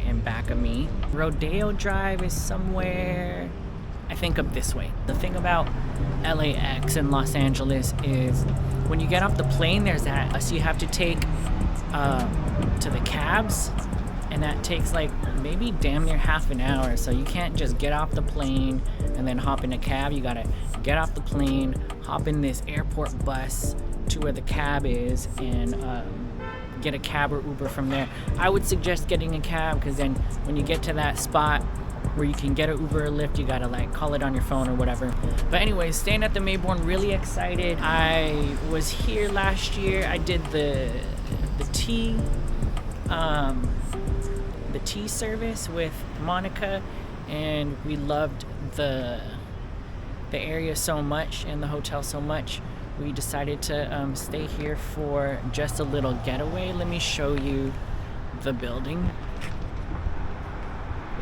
in back of me. Rodeo Drive is somewhere, I think, up this way. The thing about LAX and Los Angeles is when you get off the plane, there's that bus you have to take to the cabs, and that takes like maybe damn near half an hour. So you can't just get off the plane and then hop in a cab. You gotta get off the plane, hop in this airport bus to where the cab is, and get a cab or Uber from there. I would suggest getting a cab, because then when you get to that spot where you can get an Uber or Lyft, you gotta like call it on your phone or whatever. But anyways, staying at the Maybourne, really excited. I was here last year. I did the tea service with Monica, and we loved the area so much and the hotel so much, we decided to stay here for just a little getaway. Let me show you the building.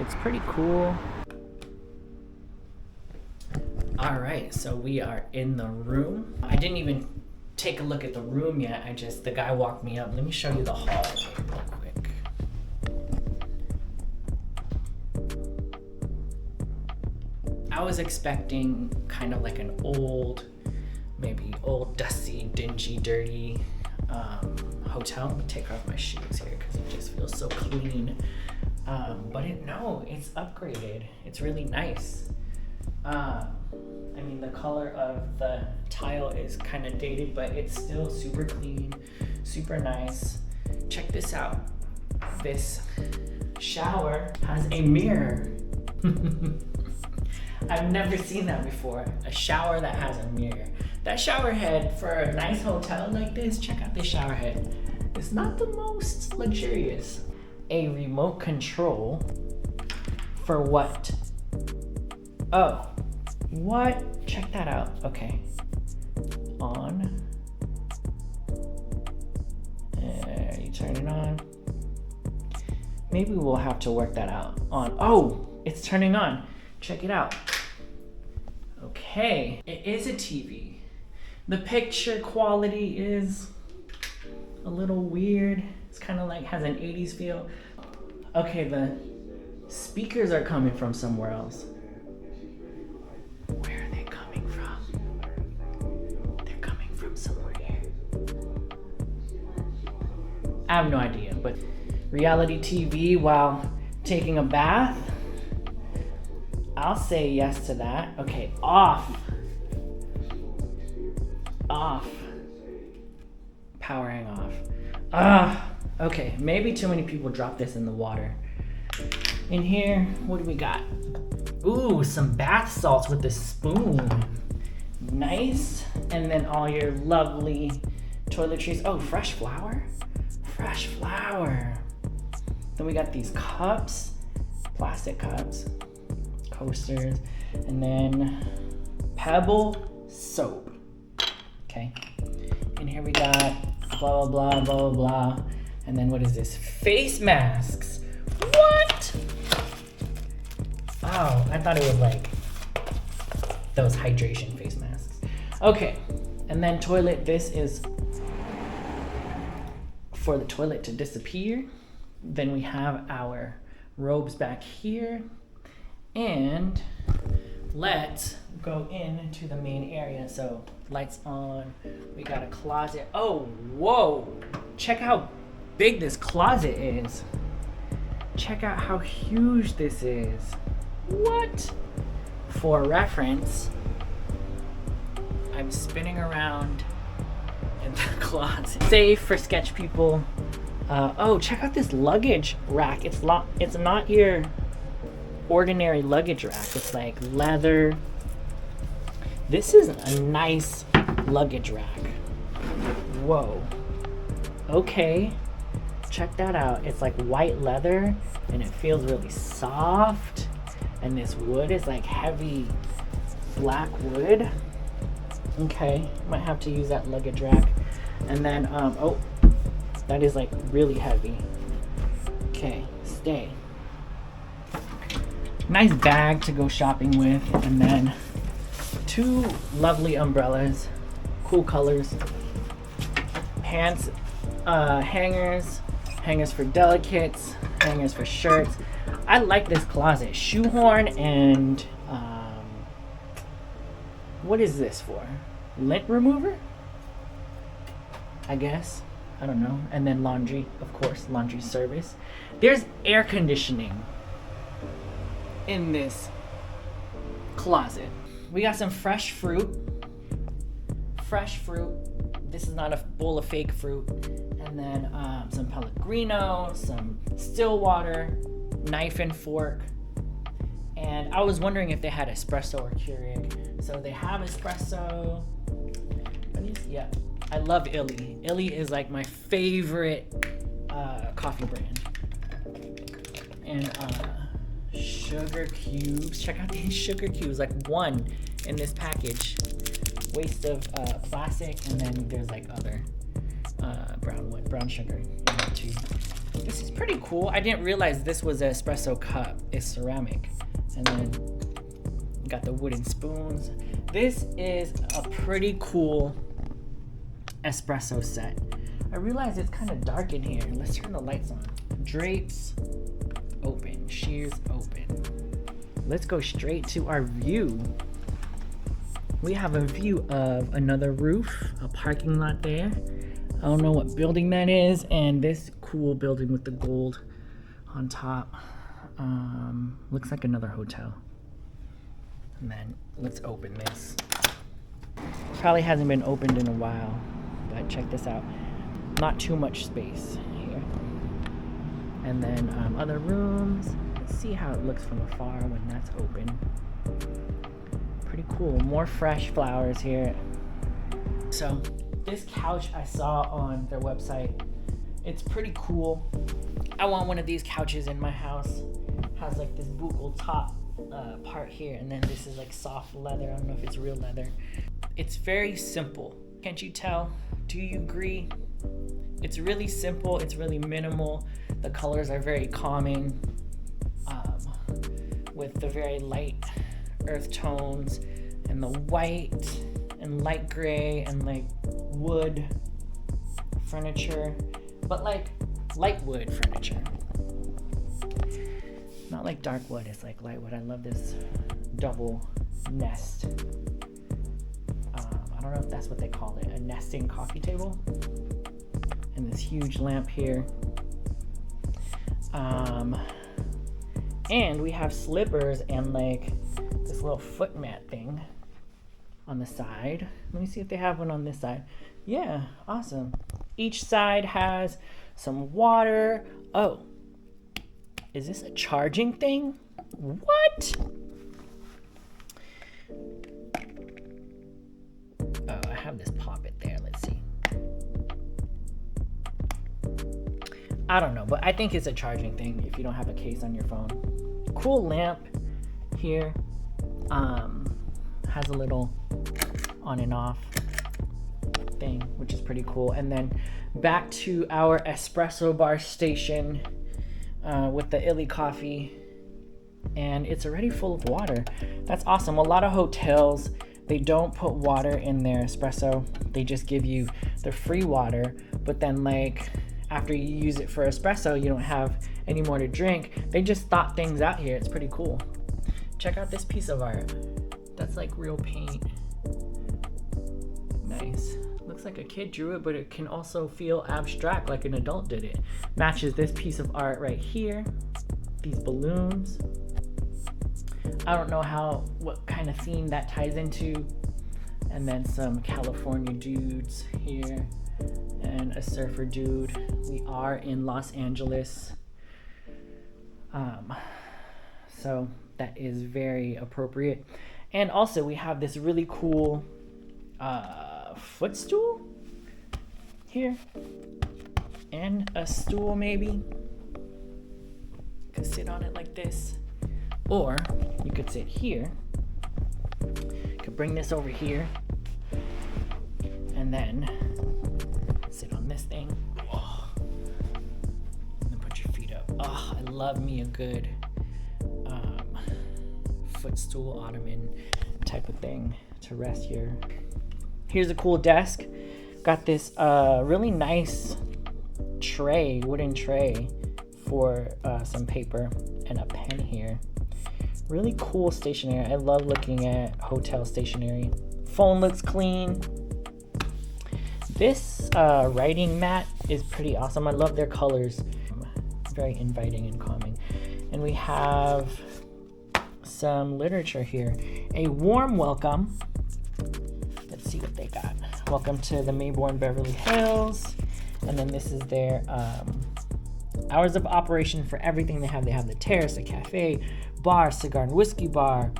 It's pretty cool. All right, so we are in the room. I didn't even take a look at the room yet. The guy walked me up. Let me show you the hall real quick. I was expecting kind of like an old, maybe old, dusty, dingy, dirty hotel. I'm gonna take off my shoes here because it just feels so clean. But no, it's upgraded. It's really nice. I mean, the color of the tile is kind of dated, but it's still super clean, super nice. Check this out. This shower has a mirror. I've never seen that before. A shower that has a mirror. That shower head for a nice hotel like this, check out this shower head. It's not the most luxurious. A remote control for what? Oh, what? Check that out. Okay. On. There, you turn it on. Maybe we'll have to work that out. On. Oh, it's turning on. Check it out. Okay, it is a TV. The picture quality is a little weird. It's kind of like has an 80s feel. Okay, the speakers are coming from somewhere else. Where are they coming from? They're coming from somewhere here. I have no idea, but reality TV while taking a bath, I'll say yes to that. Okay, off. Off. Powering off. Okay, maybe too many people drop this in the water. In here, what do we got? Ooh, some bath salts with a spoon. Nice. And then all your lovely toiletries. Oh, fresh flour? Fresh flour. Then we got these cups, plastic cups, coasters, and then Pebble soap. Okay. And here we got blah, blah, blah, blah, blah. And then what is this? Face masks. What? Oh, I thought it was like those hydration face masks. Okay. And then toilet. This is for the toilet to disappear. Then we have our robes back here. And let's go into the main area. So lights on. We got a closet. Oh, whoa. Check how big this closet is. Check out how huge this is. What? For reference, I'm spinning around in the closet. Safe for sketch people. Oh, check out this luggage rack. It's not your ordinary luggage rack. It's like leather. This is a nice luggage rack. Whoa. Okay. Check that out. It's like white leather and it feels really soft. And this wood is like heavy black wood. Okay. Might have to use that luggage rack. And then, oh, that is like really heavy. Okay. Stay. Nice bag to go shopping with. And then two lovely umbrellas. Cool colors. Pants, hangers, hangers for delicates, hangers for shirts. I like this closet. Shoehorn and what is this for? Lint remover? I guess. I don't know. And then laundry, of course, laundry service. There's air conditioning in this closet. We got some fresh fruit. Fresh fruit. This is not a bowl of fake fruit. And then some Pellegrino, some still water, knife and fork. And I was wondering if they had espresso or Keurig. So they have espresso. Yeah, I love Illy. Illy is like my favorite coffee brand. And sugar cubes. Check out these sugar cubes, like one in this package. Waste of plastic, and then there's like other brown sugar in there too. This is pretty cool. I didn't realize this was an espresso cup. It's ceramic. And then you got the wooden spoons. This is a pretty cool espresso set. I realize it's kind of dark in here. Let's turn the lights on. Drapes open, shears open. Let's go straight to our view. We have a view of another roof, a parking lot there. I don't know what building that is, and this cool building with the gold on top. Looks like another hotel. And then let's open this. Probably hasn't been opened in a while, but check this out. Not too much space here. And then other rooms. Let's see how it looks from afar when that's open. Pretty cool. More fresh flowers here. So this couch I saw on their website. It's pretty cool. I want one of these couches in my house. Has like this buccal top part here, and then this is like soft leather. I don't know if it's real leather. It's very simple. Can't you tell? Do you agree? It's really simple. It's really minimal. The colors are very calming, with the very light earth tones and the white and light gray and like wood furniture, but like light wood furniture. Not like dark wood, it's like light wood. I love this double nest. I don't know if that's what they call it, a nesting coffee table. And this huge lamp here. And we have slippers and like this little foot mat thing on the side. Let me see if they have one on this side. Yeah, awesome. Each side has some water. Oh, is this a charging thing? What? Oh, I have this pop-it there. Let's see. I don't know, but I think it's a charging thing if you don't have a case on your phone. Cool lamp here. Has a little on and off thing, which is pretty cool. And then back to our espresso bar station with the Illy coffee. And it's already full of water. That's awesome. A lot of hotels, they don't put water in their espresso. They just give you the free water, but then like after you use it for espresso, you don't have any more to drink. They just thought things out here. It's pretty cool. Check out this piece of art. That's like real paint. Nice. Looks like a kid drew it, but it can also feel abstract like an adult did it. Matches this piece of art right here. These balloons. I don't know what kind of theme that ties into. And then some California dudes here. And a surfer dude. We are in Los Angeles. So that is very appropriate. And also we have this really cool footstool here. And a stool maybe. You could sit on it like this. Or you could sit here. You could bring this over here. And then sit on this thing. Oh. And then put your feet up. Oh, I love me a good footstool ottoman type of thing to rest here. Here's a cool desk. Got this really nice tray, wooden tray for some paper and a pen here. Really cool stationery. I love looking at hotel stationery. Phone looks clean. This writing mat is pretty awesome. I love their colors. Very inviting and calming. And we have some literature here. A warm welcome. Let's see what they got. Welcome to the Maybourne Beverly Hills. And then this is their hours of operation for everything they have. They have the terrace, a cafe, bar, cigar and whiskey bar,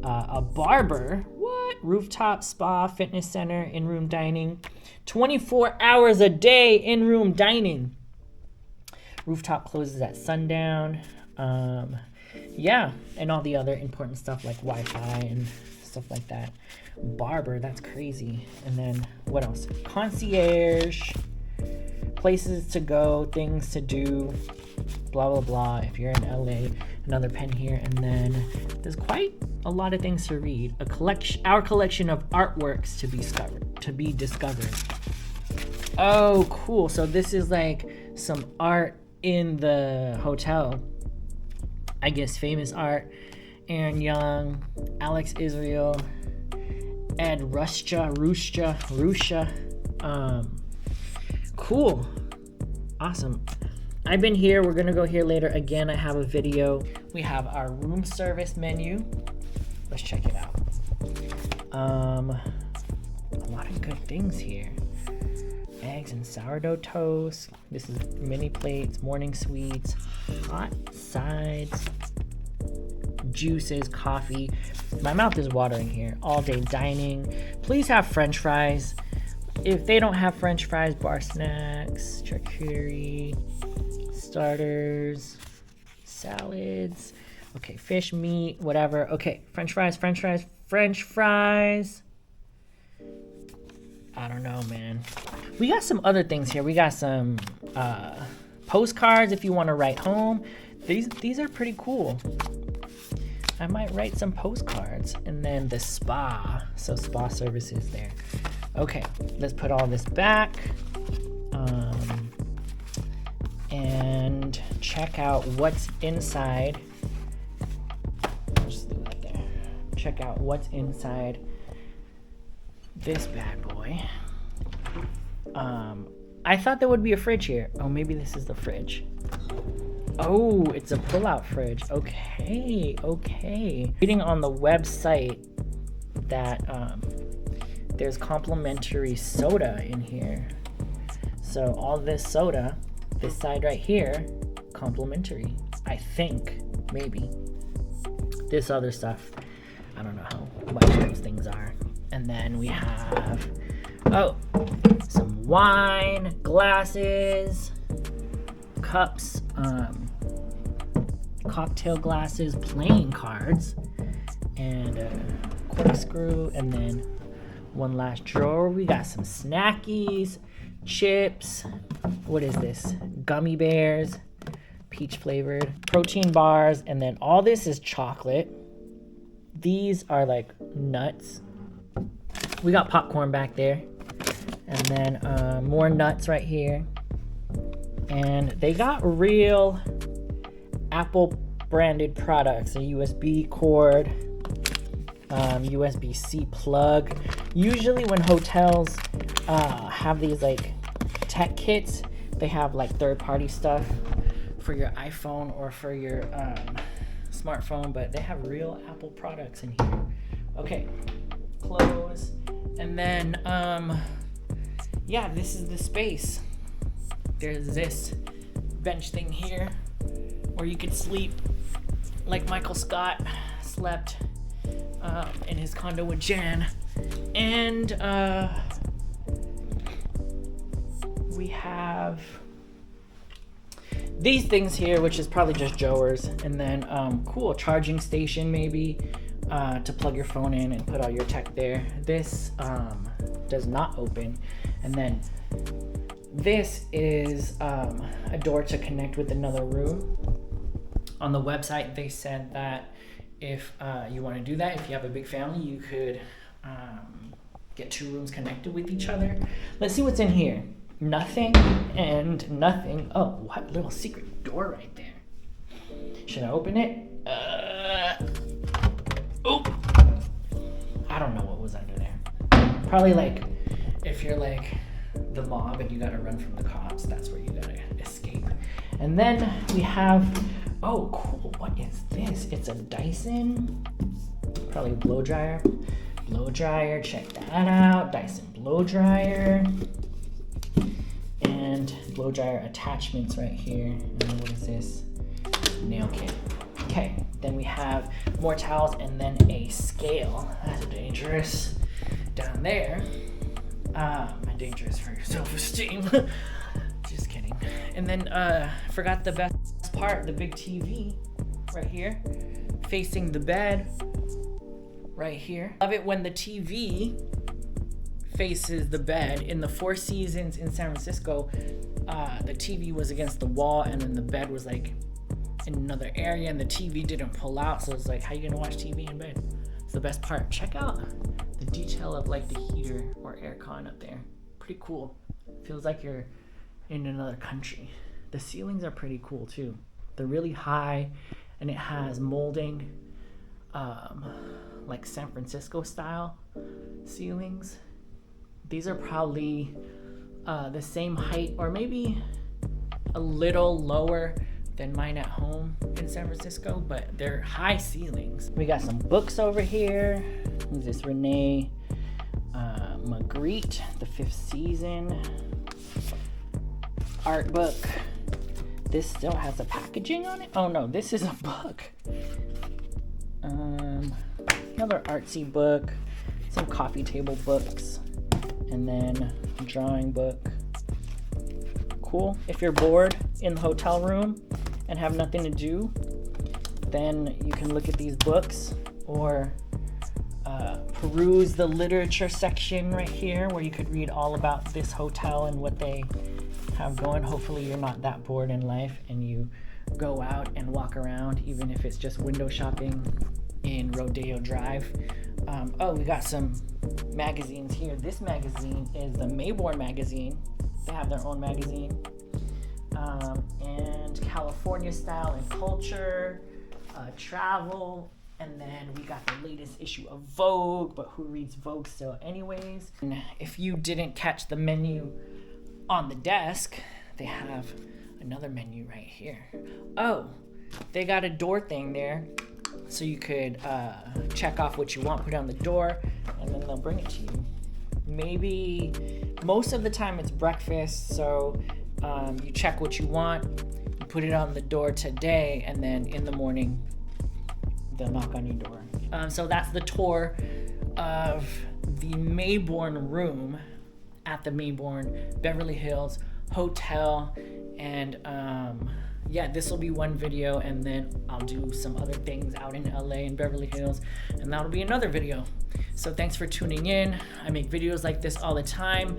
a barber, what? Rooftop spa, fitness center, in-room dining, 24 hours a day in-room dining. Rooftop closes at sundown. Yeah, and all the other important stuff like Wi-Fi and stuff like that. Barber, that's crazy. And then what else? Concierge, places to go, things to do, blah, blah, blah. If you're in LA, another pen here. And then there's quite a lot of things to read. Our collection of artworks to be discovered. Oh, cool. So this is like some art in the hotel. I guess famous art. Aaron Young, Alex Israel, Ed Ruscha. Cool. Awesome. I've been here. We're gonna go here later. Again, I have a video. We have our room service menu. Let's check it out. A lot of good things here. Eggs and sourdough toast. This is mini plates, morning sweets, hot sides, juices, coffee. My mouth is watering here. All day dining. Please have French fries. If they don't have French fries, bar snacks, charcuterie, starters, salads. Okay, fish, meat, whatever. Okay, French fries. I don't know, man. We got some other things here. We got some postcards if you want to write home. These are pretty cool. I might write some postcards. And then the spa. So spa services there. Okay, let's put all this back. And check out what's inside. Just leave that there. Check out what's inside this bad boy. I thought there would be a fridge here. Oh, maybe this is the fridge. Oh, it's a pull-out fridge. Okay. Reading on the website that there's complimentary soda in here. So all this soda, this side right here, complimentary. I think, maybe. This other stuff, I don't know how much those things are. And then we have, some wine, glasses, cups, cocktail glasses, playing cards, and a corkscrew, and then one last drawer. We got some snackies, chips. What is this? Gummy bears, peach flavored, protein bars, and then all this is chocolate. These are like nuts. We got popcorn back there, and then more nuts right here. And they got real Apple branded products, a USB cord, USB-C plug. Usually when hotels have these like tech kits, they have like third-party stuff for your iPhone or for your smartphone, but they have real Apple products in here. Okay, close. And then yeah, this is the space. There's this bench thing here where you could sleep like Michael Scott slept in his condo with Jan. And we have these things here, which is probably just Joers. And then cool charging station maybe to plug your phone in and put all your tech there. This does not open. And then this is a door to connect with another room. On the website, they said that if you want to do that, if you have a big family, you could get 2 rooms connected with each other. Let's see what's in here. nothing and nothing. Oh, what little secret door right there. Should I open it? Oh, I don't know what was under there. Probably like if you're like the mob and you gotta run from the cops, that's where you gotta escape. And then we have, oh cool, what is this? It's a Dyson, probably blow dryer. Blow dryer, check that out. Dyson blow dryer. And blow dryer attachments right here. And then what is this? Nail kit. Okay, then we have more towels and then a scale. That's dangerous. Down there. Dangerous for your self-esteem. Just kidding. And then forgot the best part, the big TV right here, facing the bed right here. Love it when the TV faces the bed. In the Four Seasons in San Francisco, the TV was against the wall and then the bed was like in another area and the TV didn't pull out, so it's like, how you gonna watch TV in bed? It's the best part. Check out the detail of like the heater or aircon up there. Pretty cool. Feels like you're in another country. The ceilings are pretty cool too. They're really high and it has molding, like San Francisco style ceilings. These are probably the same height or maybe a little lower than mine at home in San Francisco, but they're high ceilings. We got some books over here. Who's this? Renee Magritte, The Fifth Season art book. This still has a packaging on it. Oh no, this is a book. Another artsy book, some coffee table books, and then a drawing book. Cool. If you're bored in the hotel room and have nothing to do, then you can look at these books or peruse the literature section right here where you could read all about this hotel and what they have going. Hopefully you're not that bored in life and you go out and walk around, even if it's just window shopping in Rodeo Drive. Oh, we got some magazines here. This magazine is the Maybourne magazine. They have their own magazine. And California Style and Culture, travel, and then we got the latest issue of Vogue, but who reads Vogue still anyways? And if you didn't catch the menu on the desk, they have another menu right here. Oh, they got a door thing there, so you could check off what you want, put it on the door, and then they'll bring it to you. Maybe most of the time it's breakfast, so you check what you want, you put it on the door today, and then in the morning they'll knock on your door. So that's the tour of the Maybourne Room at the Maybourne Beverly Hills Hotel. And yeah, this will be one video, and then I'll do some other things out in LA and Beverly Hills, and that'll be another video. So thanks for tuning in. I make videos like this all the time.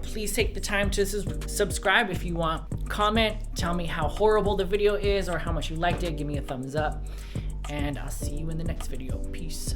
Please take the time to subscribe if you want. Comment, tell me how horrible the video is or how much you liked it. Give me a thumbs up, and I'll see you in the next video. Peace.